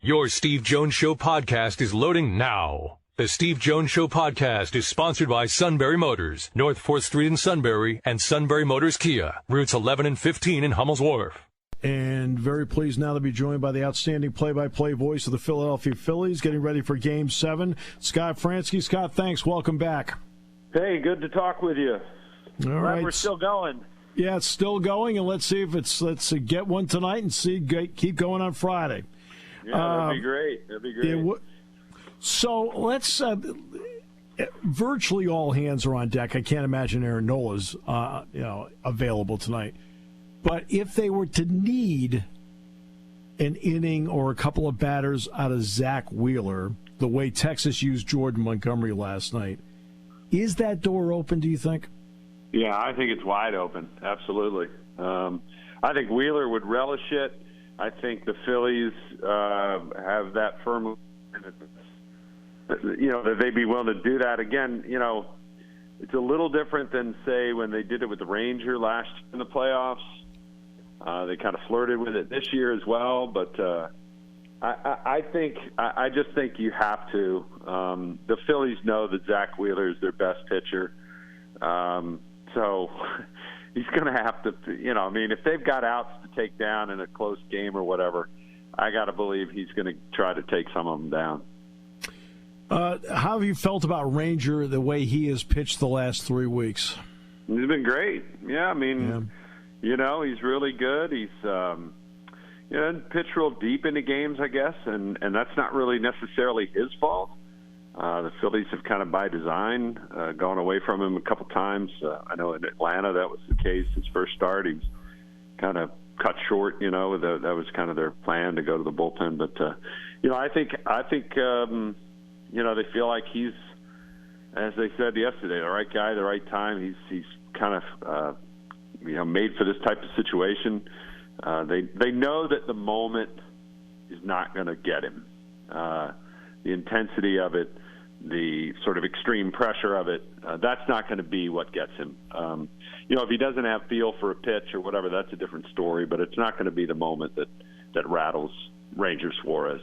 Your Steve Jones Show podcast is loading now. The Steve Jones Show podcast is sponsored by Sunbury Motors, North 4th Street in Sunbury, and Sunbury Motors Kia, routes 11 and 15 in Hummel's Wharf. And very pleased now to be joined by the outstanding play-by-play voice of the Philadelphia Phillies, getting ready for Game 7, Scott Franzke. Scott, thanks. Welcome back. Hey, good to talk with you. All right. We're still going. Yeah, it's still going, and let's see if let's get one tonight and keep going on Friday. Yeah, that'd be great. That'd be great. So let's virtually all hands are on deck. I can't imagine Aaron Nola's available tonight. But if they were to need an inning or a couple of batters out of Zach Wheeler, the way Texas used Jordan Montgomery last night, is that door open, do you think? Yeah, I think it's wide open. Absolutely. I think Wheeler would relish it. I think the Phillies have that firm, that they'd be willing to do that. Again, it's a little different than, say, when they did it with the Ranger last year in the playoffs. They kind of flirted with it this year as well, but I just think you have to. The Phillies know that Zach Wheeler is their best pitcher, so he's going to have to. If they've got outs to take down in a close game or whatever, I got to believe he's going to try to take some of them down. How have you felt about Ranger, the way he has pitched the last 3 weeks? He's been great. Yeah, he's really good. He's pitched real deep into games, I guess, and that's not really necessarily his fault. The Phillies have kind of by design gone away from him a couple times. I know in Atlanta that was the case. His first start, he was kind of cut short. That was kind of their plan to go to the bullpen. But I think they feel like he's, as they said yesterday, the right guy, the right time. He's kind of made for this type of situation. They know that the moment is not going to get him. The intensity of it, the sort of extreme pressure of it, that's not going to be what gets him. If he doesn't have feel for a pitch or whatever, that's a different story, but it's not going to be the moment that rattles Ranger Suarez.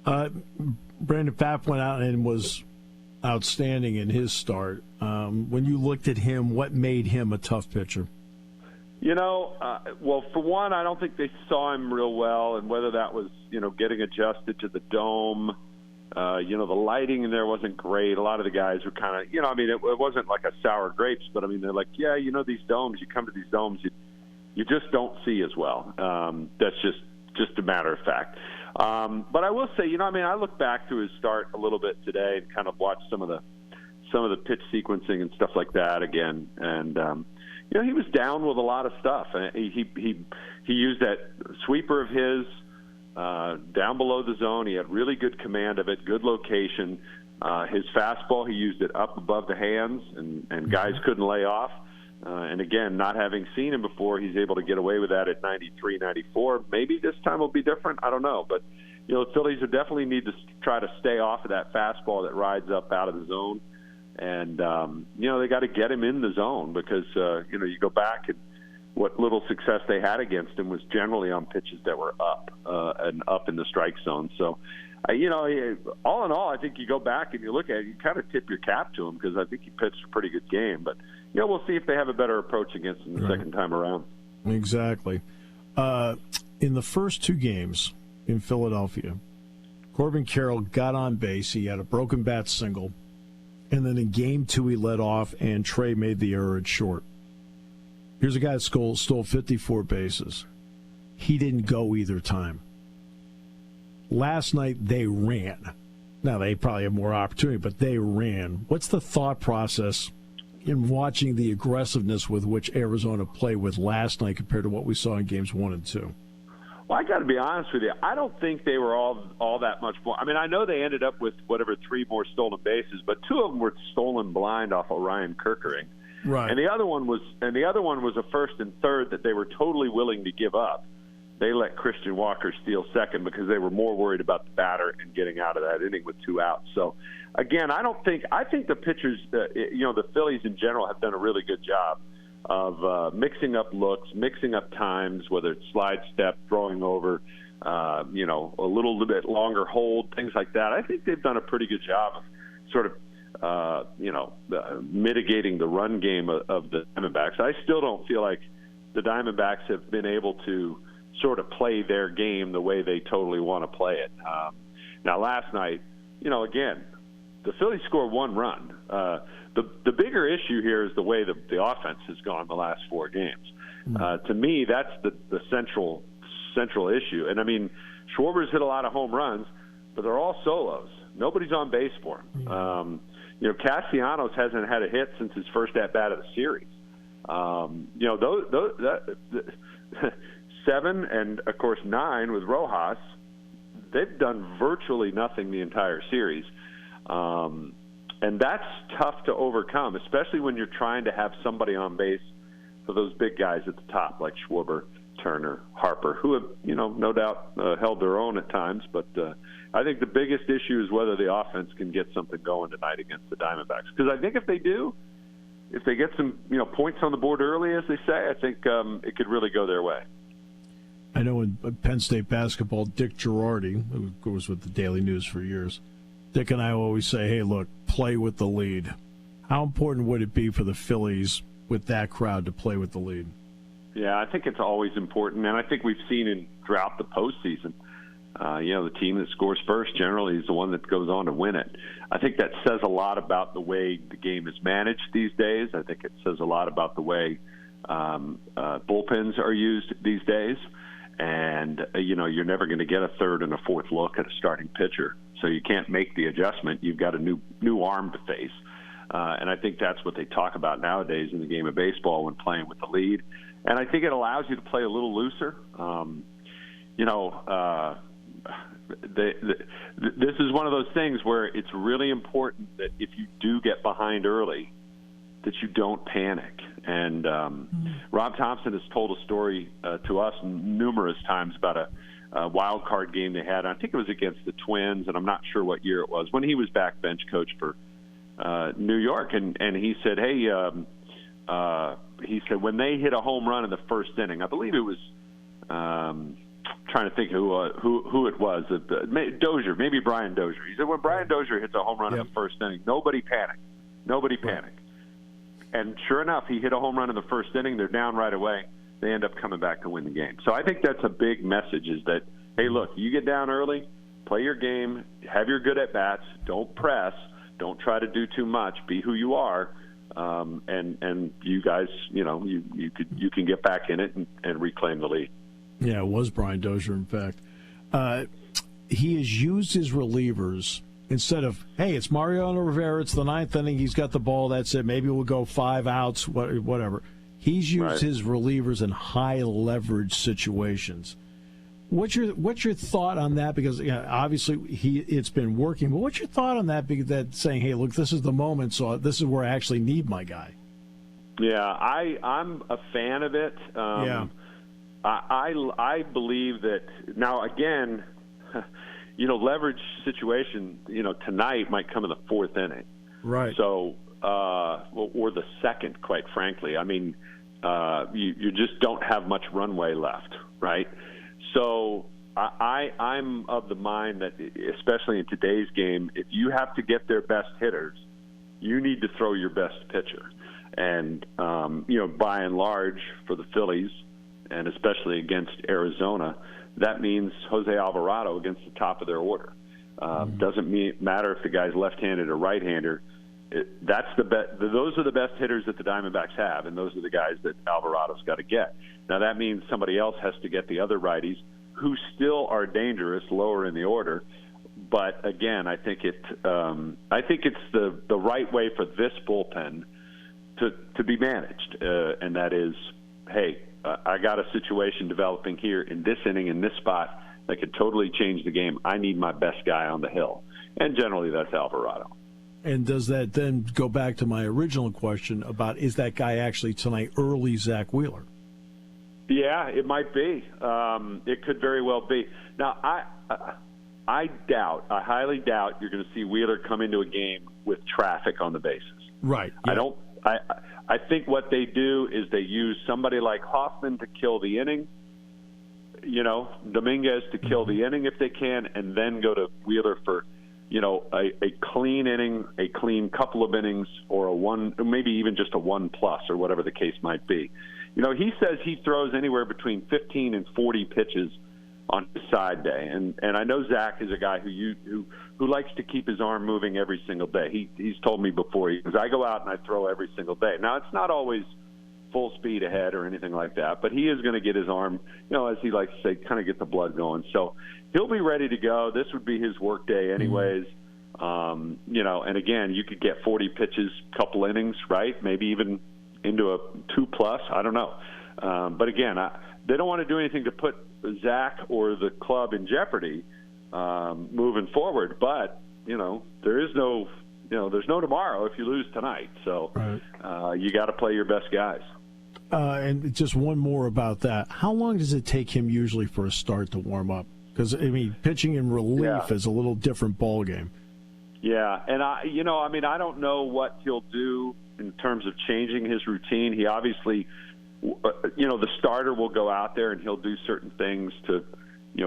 Brandon Pfaff went out and was outstanding in his start. When you looked at him, what made him a tough pitcher? Well, for one, I don't think they saw him real well, and whether that was, getting adjusted to the dome. The lighting in there wasn't great. A lot of the guys were kind of, it wasn't like a sour grapes, but they're like, these domes, you come to these domes, you just don't see as well. That's just a matter of fact. But I will say, I look back to his start a little bit today and kind of watched some of the pitch sequencing and stuff like that again, and he was down with a lot of stuff. He used that sweeper of his down below the zone. He had really good command of it, good location. His fastball, he used it up above the hands, and guys couldn't lay off. And again, not having seen him before, he's able to get away with that at 93, 94. Maybe this time will be different. I don't know. But, the Phillies would definitely need to try to stay off of that fastball that rides up out of the zone. And, they got to get him in the zone because, you go back and what little success they had against him was generally on pitches that were up and up in the strike zone. So, all in all, I think you go back and you look at it, you kind of tip your cap to him because I think he pitched a pretty good game. But, we'll see if they have a better approach against him the second time around. Exactly. In the first 2 games in Philadelphia, Corbin Carroll got on base. He had a broken bat single. And then in Game 2, he led off, and Trey made the error at short. Here's a guy that stole 54 bases. He didn't go either time. Last night, they ran. Now, they probably have more opportunity, but they ran. What's the thought process in watching the aggressiveness with which Arizona played with last night compared to what we saw in Games 1 and 2? Well, I got to be honest with you. I don't think they were all that much more. I know they ended up with 3 more stolen bases, but 2 of them were stolen blind off of Ryan Kerkering. Right. And the other one was a first and third that they were totally willing to give up. They let Christian Walker steal second because they were more worried about the batter and getting out of that inning with 2 outs. So, again, I think the pitchers, the Phillies in general have done a really good job of mixing up looks, mixing up times, whether it's slide step, throwing over, a little bit longer hold, things like that. I think they've done a pretty good job of sort of, mitigating the run game of the Diamondbacks. I still don't feel like the Diamondbacks have been able to sort of play their game the way they totally want to play it. Now, last night, again, the Phillies scored one run. The bigger issue here is the way the offense has gone the last four games. To me, that's the central issue. And, I mean, Schwarber's hit a lot of home runs, but they're all solos. Nobody's on base for him. Castellanos hasn't had a hit since his first at-bat of the series. Seven and, of course, 9 with Rojas, they've done virtually nothing the entire series. And that's tough to overcome, especially when you're trying to have somebody on base for those big guys at the top, like Schwarber, Turner, Harper, who have, no doubt held their own at times. But I think the biggest issue is whether the offense can get something going tonight against the Diamondbacks. Because I think if they do, if they get some, points on the board early, as they say, I think it could really go their way. I know in Penn State basketball, Dick Girardi, who was with the Daily News for years, Dick and I always say, hey, look, play with the lead. How important would it be for the Phillies with that crowd to play with the lead? Yeah, I think it's always important, and I think we've seen throughout the postseason, the team that scores first generally is the one that goes on to win it. I think that says a lot about the way the game is managed these days. I think it says a lot about the way bullpens are used these days. And, you're never going to get a third and a fourth look at a starting pitcher. So you can't make the adjustment. You've got a new arm to face. And I think that's what they talk about nowadays in the game of baseball when playing with the lead. And I think it allows you to play a little looser. This is one of those things where it's really important that if you do get behind early, that you don't panic. And Rob Thompson has told a story to us numerous times about a wild card game they had. I think it was against the Twins, and I'm not sure what year it was, when he was backbench coach for New York. And he said, hey, when they hit a home run in the first inning, I believe it was trying to think who it was, Dozier, maybe Brian Dozier. He said when Brian Dozier hits a home run in the first inning, nobody panicked. And sure enough, he hit a home run in the first inning. They're down right away. They end up coming back to win the game. So I think that's a big message is that, hey, look, you get down early, play your game, have your good at-bats, don't press, don't try to do too much, be who you are, and you guys, you can get back in it and reclaim the lead. Yeah, it was Brian Dozier, in fact. He has used his relievers instead of, hey, it's Mariano Rivera, it's the ninth inning, he's got the ball, that's it, maybe we'll go 5 outs, whatever. He's used his relievers in high leverage situations. What's your thought on that? Because obviously it's been working, but what's your thought on that? Because that saying, hey, look, this is the moment, so this is where I actually need my guy. Yeah, I'm a fan of it. I believe that now again, leverage situation, tonight might come in the fourth inning. Right. So, or the second, quite frankly. I mean, you just don't have much runway left, right? So I'm of the mind that, especially in today's game, if you have to get their best hitters, you need to throw your best pitcher. And, by and large, for the Phillies, and especially against Arizona, that means Jose Alvarado against the top of their order. Doesn't matter if the guy's left-handed or right-hander. That's the best. Those are the best hitters that the Diamondbacks have, and those are the guys that Alvarado's got to get. Now that means somebody else has to get the other righties, who still are dangerous lower in the order. But again, I think it's the right way for this bullpen to be managed, and that is, hey, I got a situation developing here in this inning, in this spot, that could totally change the game. I need my best guy on the hill. And generally that's Alvarado. And does that then go back to my original question about, is that guy actually tonight early Zach Wheeler? Yeah, it might be. It could very well be. Now, I highly doubt you're going to see Wheeler come into a game with traffic on the bases. Right. Yeah. I think what they do is they use somebody like Hoffman to kill the inning. Dominguez to kill the inning if they can, and then go to Wheeler for, a clean inning, a clean couple of innings, or a one, maybe even just a 1+ or whatever the case might be. He says he throws anywhere between 15 and 40 pitches on his side day, and I know Zach is a guy who likes to keep his arm moving every single day. He's told me before, he goes, I go out and I throw every single day. Now, it's not always full speed ahead or anything like that, but he is going to get his arm, as he likes to say, kind of get the blood going. So he'll be ready to go. This would be his work day anyways. And again, you could get 40 pitches, couple innings, right? Maybe even into a 2+. I don't know. But again, they don't want to do anything to put Zach or the club in jeopardy moving forward. But, there is no, there's no tomorrow if you lose tonight. So you got to play your best guys. And just one more about that. How long does it take him usually for a start to warm up? Because, pitching in relief is a little different ball game. Yeah, and I don't know what he'll do in terms of changing his routine. He obviously, the starter will go out there and he'll do certain things to,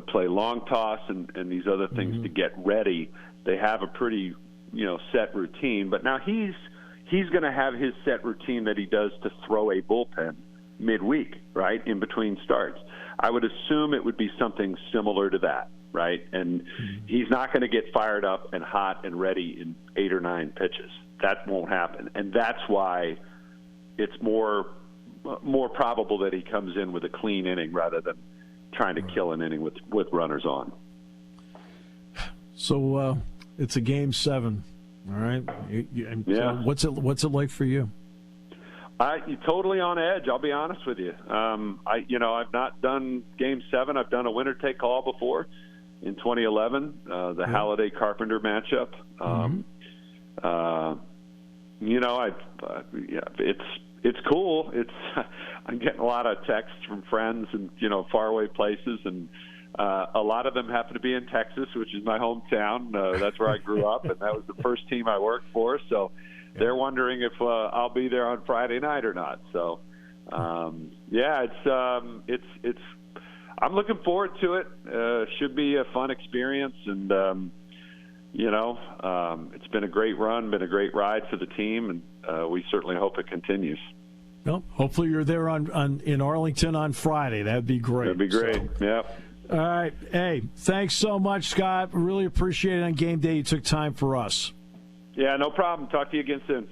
play long toss and these other things to get ready. They have a pretty, set routine. But now he's going to have his set routine that he does to throw a bullpen midweek, right, in between starts. I would assume it would be something similar to that, right? And he's not going to get fired up and hot and ready in 8 or 9 pitches. That won't happen. And that's why it's more probable that he comes in with a clean inning rather than trying to kill an inning with runners on. So it's a Game 7, all right? So what's it like for you? Totally on edge, I'll be honest with you. I've not done Game 7. I've done a winner-take-all before in 2011, the Halliday-Carpenter matchup. It's cool. I'm getting a lot of texts from friends and, faraway places, and a lot of them happen to be in Texas, which is my hometown. That's where I grew up, and that was the first team I worked for, so they're wondering if I'll be there on Friday night or not. So, it's. I'm looking forward to it. Should be a fun experience, and it's been a great run, been a great ride for the team, and we certainly hope it continues. Well, hopefully you're there in Arlington on Friday. That'd be great. That'd be great. Yep. All right. Hey, thanks so much, Scott. Really appreciate it on game day. You took time for us. Yeah, no problem. Talk to you again soon.